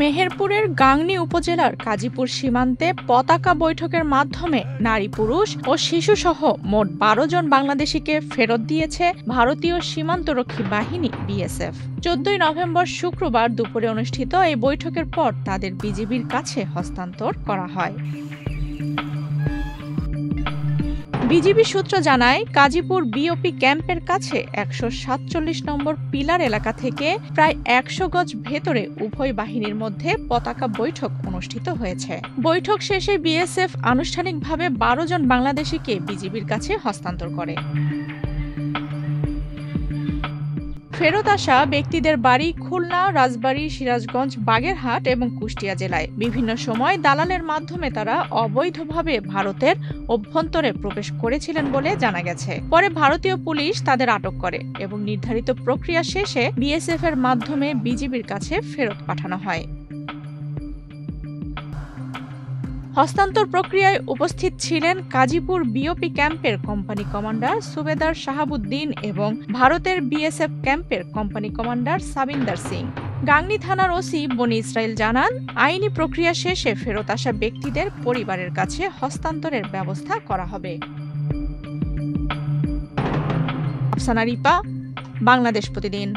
মেহেরপুরের গাংনী উপজেলার কাজীপুর সীমান্তে পতাকা বৈঠকের মাধ্যমে নারী পুরুষ ও শিশুসহ মোট ১২ জন বাংলাদেশিকে ফেরত দিয়েছে ভারতীয় সীমান্তরক্ষী বাহিনী বিএসএফ। ১৪ নভেম্বর শুক্রবার দুপুরে অনুষ্ঠিত এই বৈঠকের পর তাদের বিজিবির কাছে হস্তান্তর করা হয়। বিজিবি সূত্র জানায়, কাজীপুর বিওপি ক্যাম্পের কাছে ১৪৭ নম্বর পিলার এলাকা থেকে প্রায় ১০০ গজ ভেতরে উভয় বাহিনীর মধ্যে পতাকা বৈঠক অনুষ্ঠিত হয়েছে। বৈঠক শেষে বিএসএফ আনুষ্ঠানিকভাবে ১২ জন বাংলাদেশিকে বিজিবির কাছে হস্তান্তর করে। ফেরত আসা ব্যক্তিদের বাড়ি খুলনা, রাজবাড়ী, সিরাজগঞ্জ, বাগেরহাট এবং কুষ্টিয়া জেলায়। বিভিন্ন সময় দালালের মাধ্যমে তারা অবৈধভাবে ভারতের অভ্যন্তরে প্রবেশ করেছিলেন বলে জানা গেছে। পরে ভারতীয় পুলিশ তাদের আটক করে এবং নির্ধারিত প্রক্রিয়া শেষে বিএসএফ এর মাধ্যমে বিজিবির কাছে ফেরত পাঠানো হয়। হস্তান্তর প্রক্রিয়ায় উপস্থিত ছিলেন কাজীপুর বিওপি ক্যাম্পের কোম্পানি কমান্ডার সুবেদার শাহাবুদ্দিন এবং ভারতের বিএসএফ ক্যাম্পের কোম্পানি কমান্ডার সাবিন্দর সিং। গাংনী থানার ওসি বনি ইসরাইল জানান, আইনি প্রক্রিয়া শেষে ফেরত আসা ব্যক্তিদের পরিবারের কাছে হস্তান্তরের ব্যবস্থা করা হবে। আফসানা রিপা, বাংলাদেশ প্রতিদিন।